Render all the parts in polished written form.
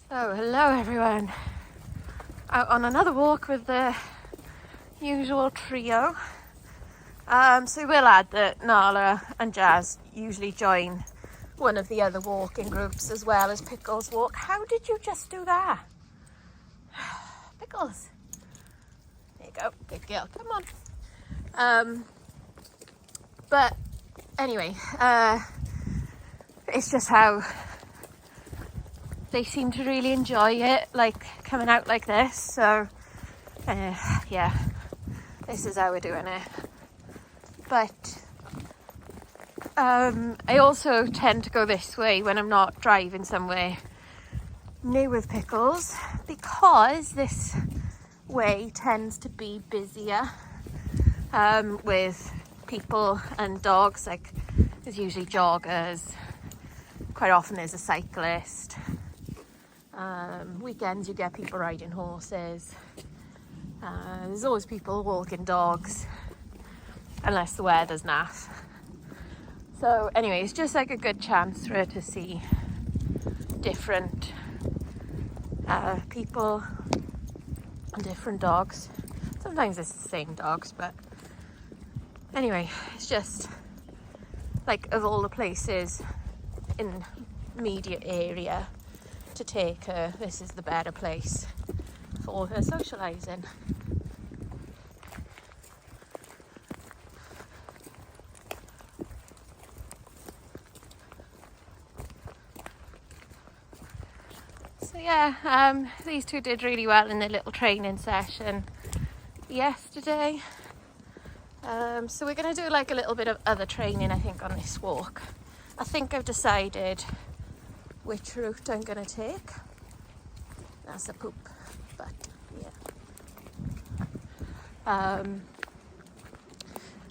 So hello everyone, out on another walk with the usual trio. So we'll add that Nala and Jazz usually join one of the other walking groups as well as Pickles walk. How did you just do that? Pickles, there you go, good girl, come on. But anyway, it's just how they seem to really enjoy it, like coming out like this. So yeah, this is how we're doing it. But I also tend to go this way when I'm not driving somewhere new with Pickles, because this way tends to be busier with people and dogs. Like there's usually joggers, quite often there's a cyclist. Weekends you get people riding horses. There's always people walking dogs, unless the weather's naff. So anyway, it's just like a good chance for her to see different people and different dogs. Sometimes it's the same dogs, but anyway, it's just like, of all the places in immediate area to take her, this is the better place for her socialising. So yeah, these two did really well in their little training session yesterday. So we're going to do like a little bit of other training, I think, on this walk. I think I've decided which route I'm going to take. That's a poop, but yeah.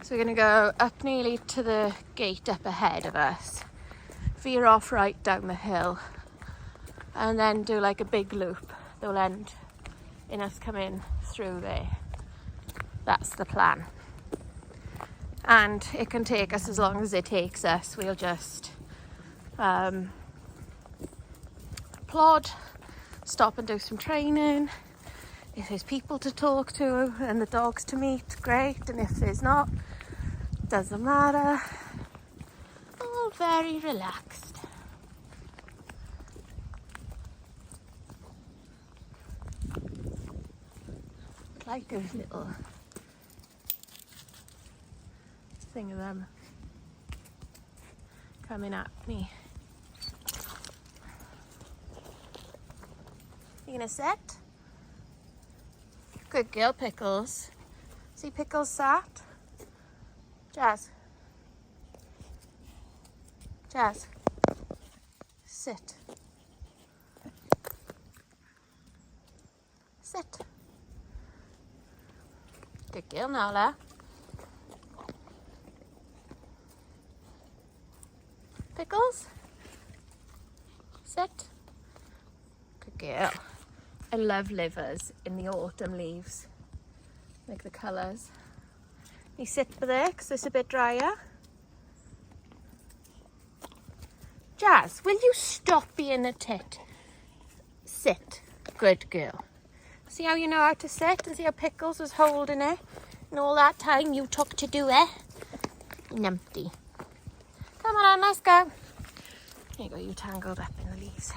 So we're going to go up nearly to the gate up ahead of us, veer off right down the hill, and then do like a big loop that will end in us coming through there. That's the plan. And it can take us as long as it takes us. We'll just plod, stop and do some training. If there's people to talk to and the dogs to meet, great. And if there's not, doesn't matter. All very relaxed. It's like a little thing of them coming at me. You gonna sit? Good girl, Pickles. See Pickles sat? Jazz. Jazz. Sit. Sit. Good girl, Nala. Pickles? Sit. Good girl. I love livers in the autumn leaves. Like the colours. You sit for there because it's a bit drier. Jazz, will you stop being a tit? Sit. Good girl. See how you know how to sit, and see how Pickles was holding it and all that time you took to do it? Numpty. Come on, let's go. There you go, you tangled up in the leaves.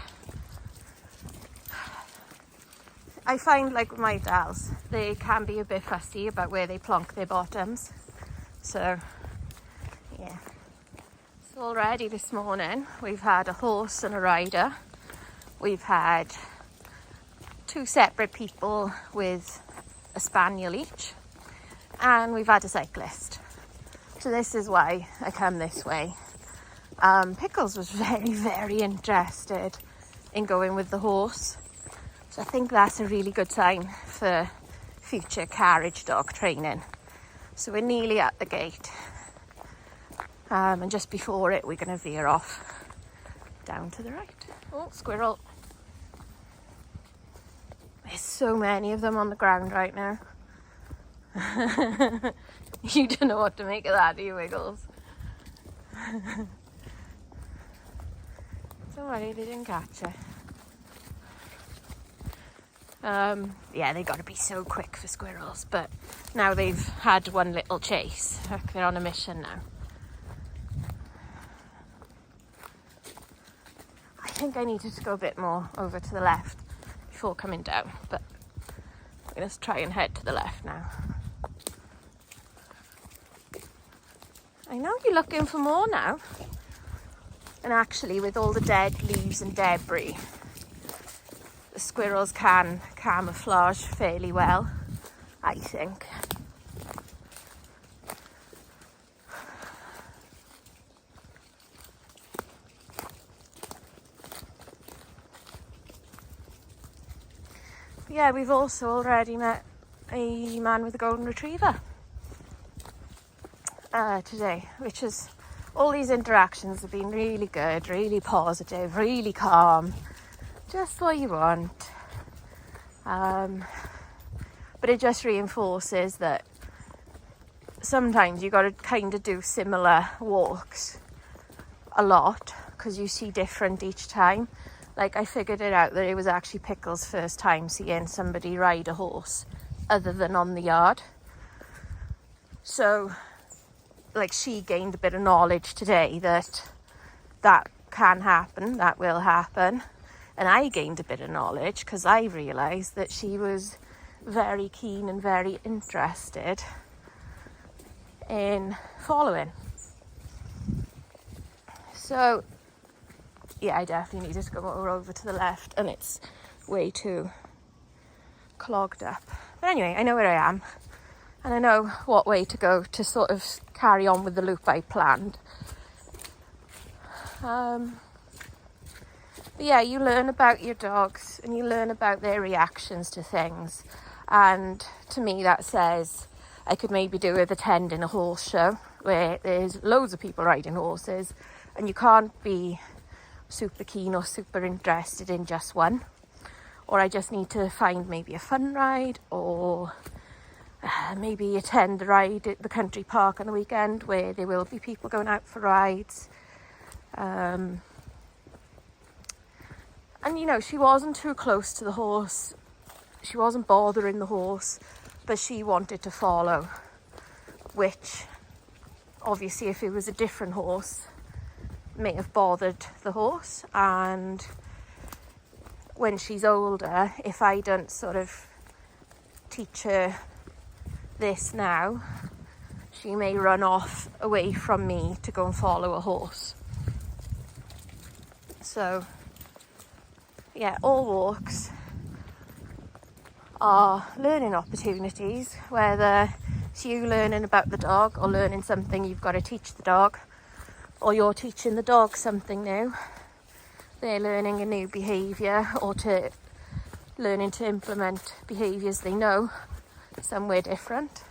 I find, like with my dolls, they can be a bit fussy about where they plonk their bottoms. So, yeah. So already this morning, we've had a horse and a rider. We've had 2 separate people with a spaniel each. And we've had a cyclist. So this is why I come this way. Pickles was very, very interested in going with the horse. So I think that's a really good sign for future carriage dog training. So we're nearly at the gate. And just before it, we're going to veer off down to the right. Oh, squirrel. There's so many of them on the ground right now. You don't know what to make of that, do you, Wiggles? Don't worry, they didn't catch it. Yeah, they got to be so quick for squirrels, but now they've had one little chase. They're on a mission now. I think I needed to go a bit more over to the left before coming down, but I'm going to try and head to the left now. I know you're looking for more now. And actually, with all the dead leaves and debris, the squirrels can camouflage fairly well, I think. Yeah, we've also already met a man with a golden retriever today, which is, all these interactions have been really good, really positive, really calm, just what you want. But it just reinforces that sometimes you got to kind of do similar walks a lot because you see different each time. Like, I figured it out that it was actually Pickle's first time seeing somebody ride a horse other than on the yard. So, like, she gained a bit of knowledge today that can happen, that will happen. And I gained a bit of knowledge because I realised that she was very keen and very interested in following. So, yeah, I definitely needed to go more over to the left, and it's way too clogged up. But anyway, I know where I am, and I know what way to go to sort of carry on with the loop I planned. But yeah, you learn about your dogs and you learn about their reactions to things. And to me, that says I could maybe do with attending a horse show where there's loads of people riding horses and you can't be super keen or super interested in just one. Or I just need to find maybe a fun ride, or maybe attend the ride at the country park on the weekend where there will be people going out for rides. And you know, she wasn't too close to the horse. She wasn't bothering the horse, but she wanted to follow, which obviously if it was a different horse may have bothered the horse. And when she's older, if I don't sort of teach her this now, she may run off away from me to go and follow a horse. So yeah, all walks are learning opportunities, whether it's you learning about the dog or learning something you've got to teach the dog, or you're teaching the dog something new. They're learning a new behaviour or learning to implement behaviours they know somewhere different.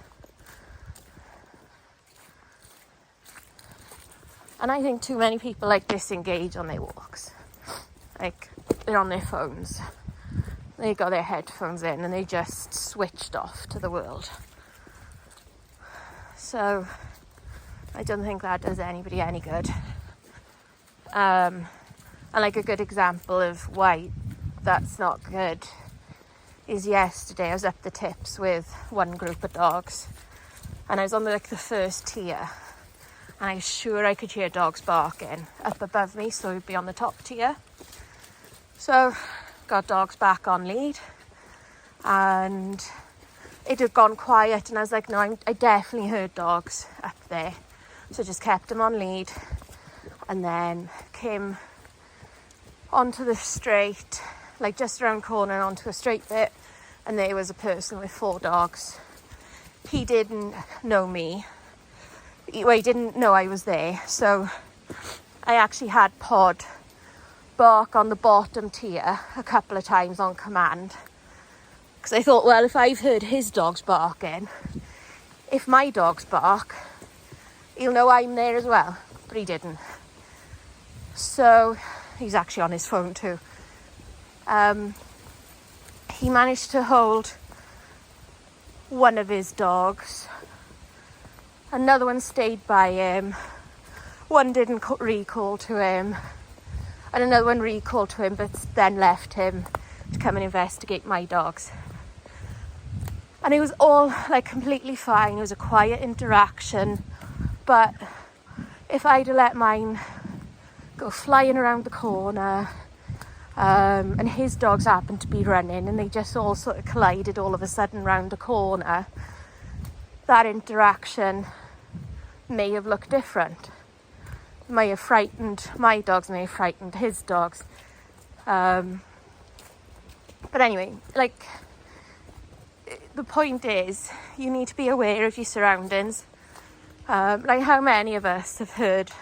And I think too many people like disengage on their walks. Like, they're on their phones. They got their headphones in and they just switched off to the world. So I don't think that does anybody any good. And like a good example of why that's not good is yesterday I was up the tips with one group of dogs and I was on the first tier, and I was sure I could hear dogs barking up above me, so we'd be on the top tier. So got dogs back on lead and it had gone quiet, and I was like, no, I definitely heard dogs up there. So just kept them on lead and then came onto the straight, like just around corner and onto a straight bit, and there was a person with 4 dogs. He didn't know me. He didn't know I was there, so I actually had Pod bark on the bottom tier a couple of times on command, because I thought, well, if I've heard his dogs barking, if my dogs bark, he'll know I'm there as well. But he didn't. So he's actually on his phone too. He managed to hold one of his dogs. Another one stayed by him. One didn't recall to him. And another one recalled to him, but then left him to come and investigate my dogs. And it was all like completely fine. It was a quiet interaction. But if I'd have let mine go flying around the corner, and his dogs happened to be running and they just all sort of collided all of a sudden round the corner, that interaction may have looked different. May have frightened my dogs, may have frightened his dogs. But anyway, like, the point is, you need to be aware of your surroundings. Like, how many of us have heard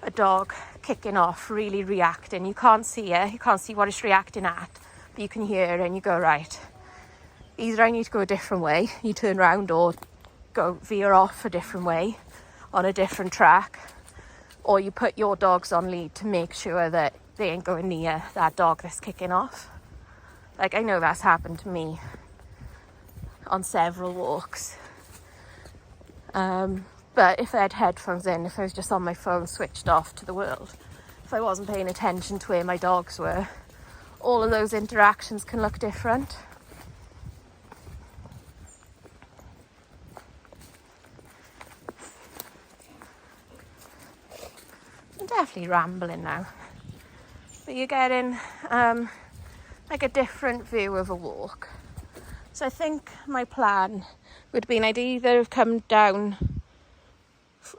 a dog kicking off, really reacting? You can't see it, you can't see what it's reacting at, but you can hear it and you go, right, either I need to go a different way, you turn around, or go veer off a different way on a different track, or you put your dogs on lead to make sure that they ain't going near that dog that's kicking off. Like, I know that's happened to me on several walks. But if I had headphones in, if I was just on my phone switched off to the world, if I wasn't paying attention to where my dogs were, all of those interactions can look different. I'm definitely rambling now. But you're getting like a different view of a walk. So I think my plan would have been I'd either have come down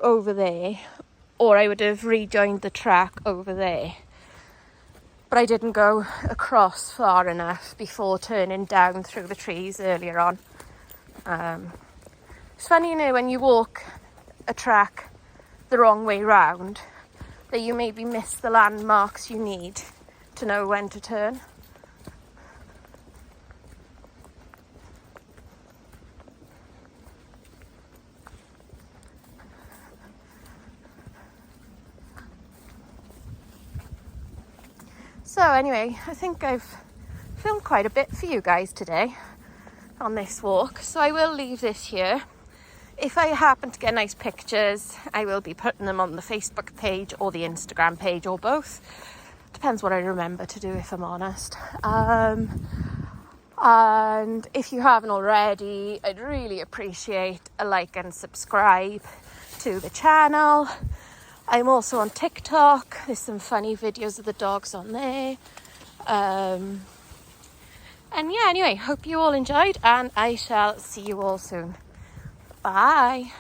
over there, or I would have rejoined the track over there. But I didn't go across far enough before turning down through the trees earlier on. It's funny, you know, when you walk a track the wrong way round, that you maybe miss the landmarks you need to know when to turn. So anyway, I think I've filmed quite a bit for you guys today on this walk. So I will leave this here. If I happen to get nice pictures, I will be putting them on the Facebook page or the Instagram page, or both. Depends what I remember to do, if I'm honest. And if you haven't already, I'd really appreciate a like and subscribe to the channel. I'm also on TikTok. There's some funny videos of the dogs on there. And yeah, anyway, hope you all enjoyed, and I shall see you all soon. Bye.